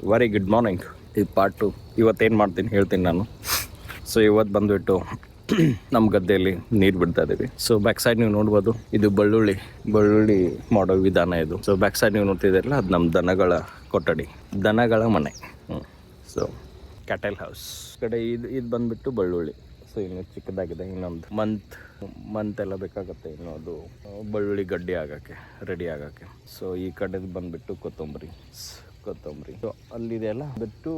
Very good morning. ಇದು part 2. ಇವತ್ತೇನು ಮಾಡ್ತೀನಿ ಹೇಳ್ತೀನಿ ನಾನು. ಸೊ ಇವತ್ತು ಬಂದುಬಿಟ್ಟು ನಮ್ಮ ಗದ್ದೆಯಲ್ಲಿ ನೀರು ಬಿಡ್ತಾ ಇದ್ದೀವಿ. ಸೊ ಬ್ಯಾಕ್ ಸೈಡ್ ನೀವು ನೋಡ್ಬೋದು, ಇದು ಬೆಳ್ಳುಳ್ಳಿ ಮಾಡೋ ವಿಧಾನ ಇದು. ಸೊ ಬ್ಯಾಕ್ ಸೈಡ್ ನೀವು ನೋಡ್ತಿದ್ದೀರಲ್ಲ, ಅದು ನಮ್ಮ ದನಗಳ ಕೊಠಡಿ, ದನಗಳ ಮನೆ. ಸೊ ಕ್ಯಾಟಲ್ ಹೌಸ್ ಕಡೆ ಇದು ಬಂದುಬಿಟ್ಟು ಬೆಳ್ಳುಳ್ಳಿ. ಸೊ ಇನ್ನು ಚಿಕ್ಕದಾಗಿದೆ, ಇನ್ನೊಂದು ಮಂತ್ ಎಲ್ಲ ಬೇಕಾಗುತ್ತೆ ಇನ್ನು ಅದು ಬೆಳ್ಳುಳ್ಳಿ ಗಡ್ಡೆ ಆಗೋಕ್ಕೆ, ರೆಡಿ ಆಗೋಕ್ಕೆ. ಸೊ ಈ ಕಡೆದು ಬಂದುಬಿಟ್ಟು ಕೊತ್ತಂಬರಿ. ಸೊ ಅಲ್ಲಿದೆಯಲ್ಲ ಬಿಟ್ಟು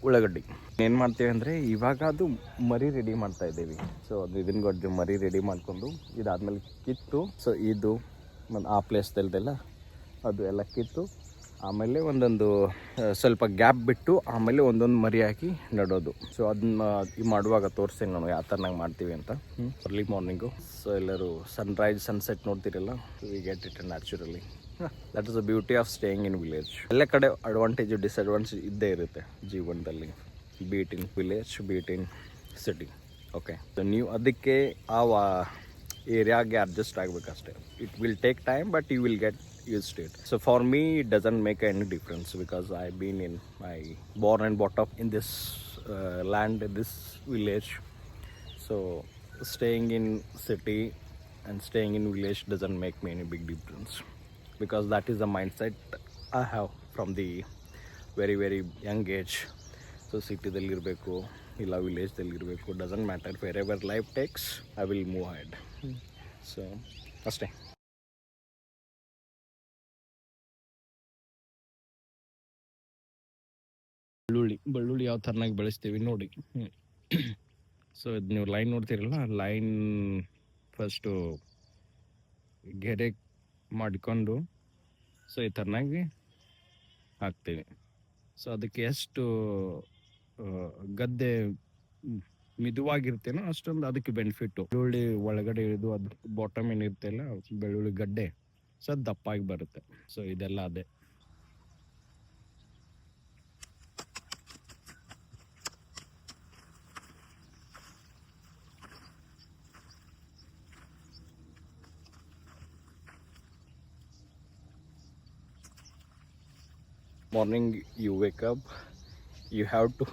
ಉಳ್ಳಾಗಡ್ಡಿ. ಏನು ಮಾಡ್ತೀವಿ ಅಂದರೆ ಇವಾಗ ಅದು ಮರಿ ರೆಡಿ ಮಾಡ್ತಾ ಇದ್ದೀವಿ. ಸೊ ಅದು ಇದನ್ನ ಗೊಡ್ಡು ಮರಿ ರೆಡಿ ಮಾಡಿಕೊಂಡು ಇದಾದ್ಮೇಲೆ ಕಿತ್ತು, ಸೊ ಇದು ಆ ಪ್ಲೇಸ್ದಲ್ದೆಲ್ಲ ಅದು ಎಲ್ಲ ಕಿತ್ತು ಆಮೇಲೆ ಒಂದೊಂದು ಸ್ವಲ್ಪ ಗ್ಯಾಪ್ ಬಿಟ್ಟು ಆಮೇಲೆ ಒಂದೊಂದು ಮರಿ ಹಾಕಿ ನಡೋದು. ಸೊ ಅದನ್ನ ಮಾಡುವಾಗ ತೋರಿಸ್ತೀನಿ ನಾನು ಯಾವ ಥರನಾಗಿ ಮಾಡ್ತೀವಿ ಅಂತ. Early morning. ಸೊ ಎಲ್ಲರೂ ಸನ್ರೈಸ್ ಸನ್ಸೆಟ್ ನೋಡ್ತಿರಲ್ಲ, we get it naturally. That is the beauty of staying in village. ಎಲ್ಲ ಕಡೆ ಅಡ್ವಾಂಟೇಜು ಡಿಸ್ಅಡ್ವಾಂಟೇಜ್ ಇದ್ದೇ ಇರುತ್ತೆ ಜೀವನದಲ್ಲಿ, be it in village, be it in city. Okay, so ನೀವು ಅದಕ್ಕೆ ಆ ಏರಿಯಾಗೆ ಅಡ್ಜಸ್ಟ್ ಆಗಬೇಕಷ್ಟೇ. It will take time but you will get used to it. So for me it doesn't make any difference because I've been born and brought up in this land, in this village. So staying in city and staying in village doesn't make me any big difference, because that is the mindset I have from the very very young age. So city dalli irbeku illa village dalli irbeku, doesn't matter, wherever life takes I will move ahead. So ಅಷ್ಟೇ. ಬೆಳ್ಳುಳ್ಳಿ ಯಾವ ಥರನಾಗಿ ಬೆಳೆಸ್ತೀವಿ ನೋಡಿ. So ಇದು ನೀವು line ನೋಡ್ತೀರಲ್ಲ, line first ಗೆರೆ ಮಾಡಿಕೊಂಡು ಸೊ ಈ ಥರನಾಗಿ ಹಾಕ್ತೀವಿ. ಸೊ ಅದಕ್ಕೆ ಎಷ್ಟು ಗದ್ದೆ ಮಿದುವಾಗಿರ್ತೇನೋ ಅಷ್ಟೊಂದು ಅದಕ್ಕೆ ಬೆನಿಫಿಟ್ಟು. ಬೆಳ್ಳುಳ್ಳಿ ಒಳಗಡೆ ಇಳಿದು ಅದು ಬಾಟಮ್ ಏನಿರ್ತಲ್ಲ ಬೆಳ್ಳುಳ್ಳಿ ಗಡ್ಡೆ, ಸೊ ಅದು ದಪ್ಪಾಗಿ ಬರುತ್ತೆ. ಸೊ ಇದೆಲ್ಲ ಅದೇ. Morning you wake up, you have to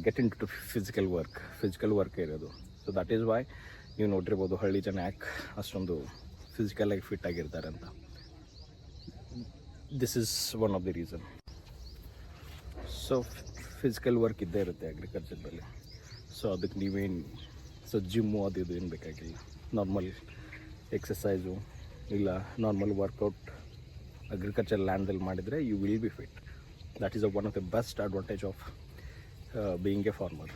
get into physical work ಇರೋದು. ಸೊ ದಟ್ ಈಸ್ ವೈ ನೀವು ನೋಡಿರ್ಬೋದು ಹಳ್ಳಿ ಜನ ಯಾಕೆ ಅಷ್ಟೊಂದು ಫಿಸಿಕಲಾಗಿ ಫಿಟ್ ಆಗಿರ್ತಾರೆ ಅಂತ. This is one of the reason. So physical work ಇದ್ದೇ ಇರುತ್ತೆ ಅಗ್ರಿಕಲ್ಚರ್ದಲ್ಲಿ. ಸೊ ಅದಕ್ಕೆ ನೀವೇನು ಜಿಮ್ಮು ಅದು ಇದು ಏನು ಬೇಕಾಗಿಲ್ಲ. ನಾರ್ಮಲ್ ಎಕ್ಸಸೈಸು ಇಲ್ಲ ನಾರ್ಮಲ್ ವರ್ಕೌಟ್ ಅಗ್ರಿಕಲ್ಚರ್ ಲ್ಯಾಂಡಲ್ಲಿ ಮಾಡಿದರೆ you will be fit. That is one of the best advantage of being a farmer.